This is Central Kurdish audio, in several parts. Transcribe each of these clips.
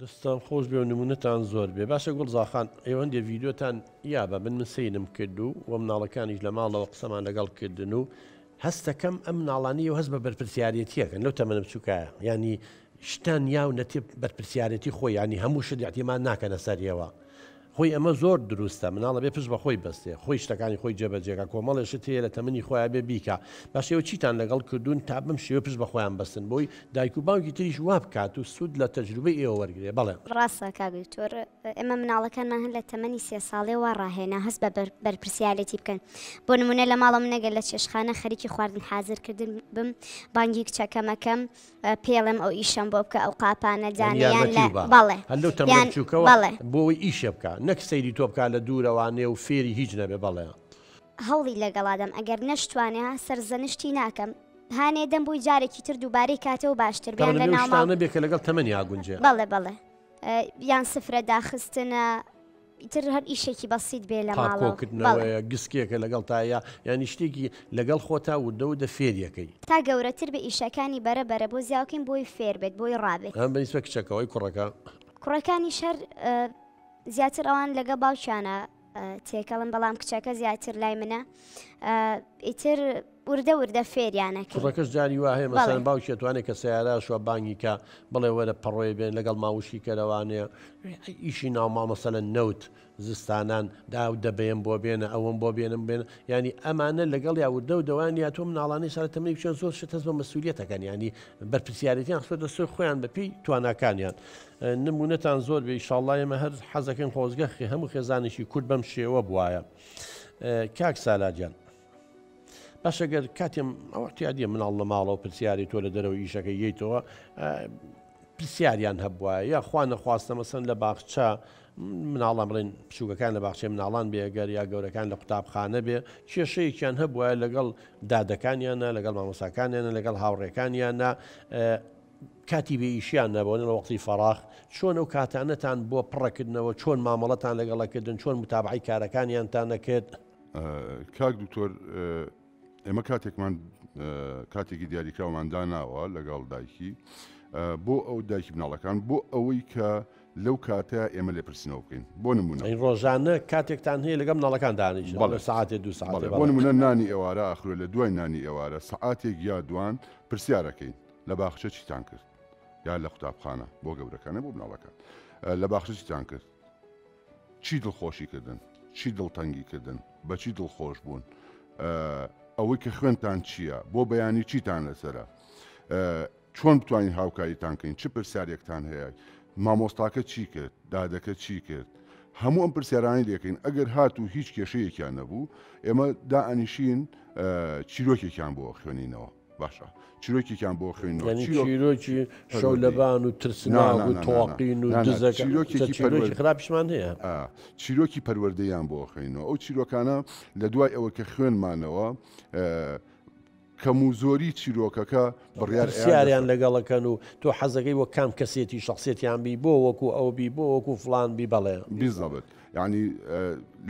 دەستان خۆش بێ و نمونەتان زۆر بێ باشە گوڵزاخان ئێوە هەندێک ڤیددیۆتان یابە من سینم کرد و وە مناڵەکانیش لە ماڵەوە قسەمان لەگەڵ کردن و هەستەکەم ئەم مناڵانی و هەست بە بەرپرسیارەتیەکەن لەو تەمەنە بچووکایە ینی شتان یاو نەتێ بەرپرسیارەتی خۆی ینی هەموو شت احتیمان ناکەنە سەریەوە خۆی ئەمە زۆر دروستە مناڵە بێ پشت بە خۆی بەستێ خۆی شتەکانی خۆی جێبەجێگە کۆمەڵێشت هەیە لە تەمەنی خۆیان بێ بیکە باشەوە چیتان لەگەڵ کردوون تا بم شێوە پشت بە خۆیان بەستن بۆی دایک و باوکی تریش وا بکات و سوود لە تەجروبەی ئێوە وەرگێ بەڵێ ڕاستە کاگوتۆر ئێمە مناڵەکانمان هەن لە تەمەنی 3 ساڵێ وا ڕاهێنا هەست بە بەرپرسیارەتی بکەن بۆ نمونە لە ماڵە منەگەل لە چێشخانە خەریکی خواردن حازرکردن بم بانگی کچەکەمەکەم پێڵم ئەو ئیشەم بۆ بکە ئەو قاپانە جانیان لە بەڵێ هەلو تەمەن بچووکەوە بۆی ئیشە بکە نەک سەیری تۆ بکە لە دوورەوانێ و فێری هیچ نەبێ بەڵێ هەوڵی لەگەڵادەم ئەگەر نەشتوانێ سەرزەنشتی ناکەم هانێ دەم بووی جارێکی تر دووبارەی کاتەوە باشتر بیان لە ناوشتانە بێکە لەگەڵ تەمەنی ئاگونجێ بەڵێ بەڵێ یان سفرە داخستنە ئیتر هەر ئیشێکی بەسیت بێ لە ماڵەوەکردنەوەیە گسکێکە لەگەڵ تایە یانی شتێکی لەگەڵ خۆتا وردەودە فێریەکەی تا گەورەتر بە ئیشەکانی بەرەبەرە بۆ زیاوکەین بۆی فێر بێت بۆی ڕابێت ئەم بەنیسبە کچەکەەوەی کوڕەکانی شەر زیاتر ئەوان لەگە باوشانە تێکەڵم بەڵام کچەکە زیاتر لای منە ئیتر وردە فێریانەکە کوڕەکەش جاری وا هەیە مەسەن باوکی توانێت کە سیارە شوە بانگی کە بڵێ وەرە پەڕۆی بێن لەگەڵ ماوشی کەرەوانەیە ئیشی ناوماڵ مەسەلەن نەوت زستانان داو دەبێن بۆ بێنە ئەوم بۆ بێنم بێن ینی ئەمانە لەگەڵ یا وردە و دەوانی یا تۆ مناڵانی سەرەتەمەی بچێن زۆر شت هەست بە مەسئولیەتەکەن ینی بەرپرسیارەتیان خۆتە سوی خۆیان بەپی تواناکانیان نمونەتان زۆر بێ ئیشاڵڵا ئێمە هەر حەزەکەن خۆزگەخی هەموو خێزانێکی کورد بەم شێوە بوایە کاک سالاجیان باشەگەر کاتێم ئەوەتیادیە مناڵ لە ماڵەوە پرسیاری تۆ لە دەرەوە ئیشەکە یەیتەوە پرسیاریان هەبووە یا خوا نەخواستە مەسەن لە باخچە مناڵان بڵێن پشووکەکان لە باخچێ مناڵان بێگەر یا گەورەکان لە قوتابخانە بێ کێشەیەکیان هەبووە لەگەڵ دادەکانیانە لەگەڵ مامۆساکانیانە لەگەڵ هاوڕێکانیانە کاتی بێ ئیشیان نەبوون لە وەقتی فەراغ چۆن ئەو کاتانەتان بۆ پڕەکردنەوە چۆن مامەڵەتان لەگەڵەکردن چۆن متابعی کارەکانیانتان نەکرد کاک دکتۆر ئێمە کاتێکمان کاتێکی دیاریکراومان داناوە لەگەڵ دایکی بۆ ئەو دایکی مناڵەکان بۆ ئەوەی کە لەو کاتە ئێمە لێپرسینەوە بکەین بۆ نمونە ڕۆژانە کاتێکتان هەیە لەگەڵ مناڵەکان دانیش ساعتێ دو ساعت بۆ نمونە نانی ئێوارە ئاخرۆ لە دوای نانی ئێوارە سعاتێک یا دوان پرسیارەکەین لە باخچە چیتان کرد یا لە قوتابخانە بۆ گەورەکانە بۆ مناڵەکان لە باخچە چیتان کرد چی دڵخۆشی کردن چی دڵتەنگی کردن بەچی دڵخۆش بوون ئەوەی کە خوێنتان چییە بۆ بەیانی چیتان لەسرە چۆن بتوانین هاوکاریتان کەین چ پرسیارێکتان هەیە مامۆستاکە چی کرد دادەکە چی کرد هەموو ئەم پرسیارانی دەکەین ئەگەر هات و هیچ کێشەیەکیان نەبوو ئێمە دائەنیشین چیرۆکێکیان بۆ خوێنینەوە باشە چیرۆکێکیان بۆ خوێنەوە چیرۆکی شەو لەبان و ترسناگ و تۆقین و دزەکە خراپشمان هەیە چیرۆکی پەروەردەیان بۆ خوێنەوە ئەو چیرۆکانە لە دوای ئەوە کە خوێنمانەوە کەم و زۆری چیرۆکەکە بڕیاریان لەگەڵەکەن و تۆ حەزەکەی وە کام کەسێتی شخصێتیان بی بۆ وەکو ئەو بی بۆ وەکو فلان بی بەڵێ بیزەبێت یعنی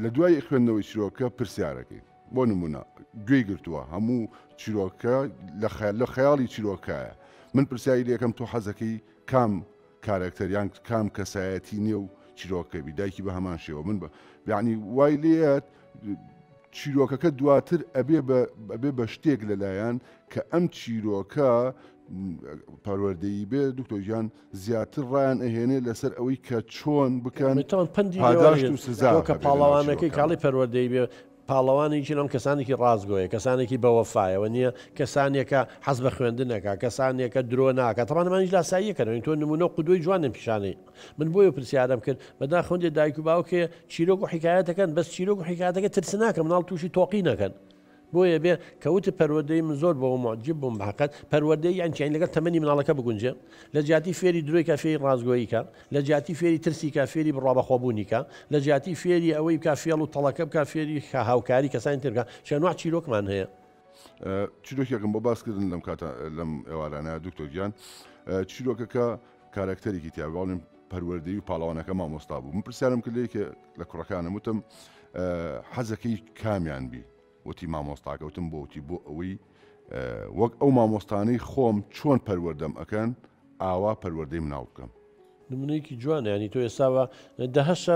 لە دوای خوێندنەوەی چیرۆکە پرسیارەکەی بۆ نمونە گوێی گرتووە هەموو چیرۆکە لە خەیاڵی چیرۆکایە من پرسیاری لەکەم تۆ حەزەکەی کام کارکتەریان کام کەسایەتی نییە و چیرۆکەبی دایکی بە هەمان شێوە من یعنی وای لێت چیرۆکەکە دواتر ئەبێ بە شتێک لەلایەن کە ئەم چیرۆکە پەروەردەیی بێ دکتۆر زیاتر ڕایان ئەهێنێ لەسەر ئەوەی کە چۆن بکەن پاداشت و سزا کە پاڵەوانەکەی کاڵی پەروەردەی بێ پاڵەوانێکی ئەم کەسانێکی ڕازگۆیە کەسانێکی بەوەفایەوە نییە کەسانێکە حەز بە خوێندنەکە کەسانێکە درۆ ناکە تەمانمانیش لاساییەکەنەوەین تۆ نمونە قودۆی جوانم پیشانەی من بۆیە پرسیارم کرد بەدا خوندێ دایک و باوکێ چیرۆک و حکایەتەکەن بەس چیرۆک و حکایەتەکە ترس ناکە مناڵ تووشی تۆقی نەکەن بۆیە بێ کەوتە پەروەردەی من زۆر بەوە معجب بووم بەحقەت پەروەردەی یانچین لەگەڵ تەمەنی مناڵەکە بگونجێ لە جیاتی فێری درۆی کە فێری ڕازگۆییکە لە جیاتی فێری ترسی کە فێری بڕابەخۆبوونیکە لە جیاتی فێری ئەوەی کا فێڵ و تەڵەکە بکە فێری هاوکاری کەسانی ترگا چەنوع چیرۆکمان هەیە چیرۆکێکم بۆ باسکردن لەم کاتە لەم ئێوارانە دکتۆر گیان چیرۆکەکە کارکتەرێکی تیاواڵیم پەروەردەی و پاڵەوانەکە مامۆستا بوو من پرسیارم کردێکە لە کوڕەکانم وتم حەزەکەی کامیان بی وتی مامۆستاکەوتم بۆتی بۆ ئەوەی وەک ئەو مامۆستانەی خۆم چۆن پەروەردەم ئەکەن ئاوا پەروەردەی مناڵ بکەم نمونەیەکی جوانە ینی تۆ ئێستاوە دەهشە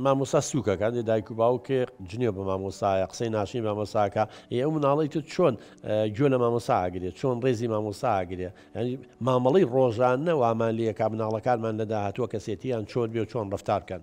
مامۆسا سووکەکان دایک و باوکێ جنێو بە مامۆسایە قسەی ناشین مامۆساکە ئەو مناڵی تو چۆن گوێ لە مامۆسا ئاگرێت چۆن ڕێزی مامۆسا ئاگرێ ینی مامەڵی ڕۆژانە وامان لەکە مناڵەکانمان لە داهاتوە کەسێتیان چۆن بێ و چۆن ڕفتارکەن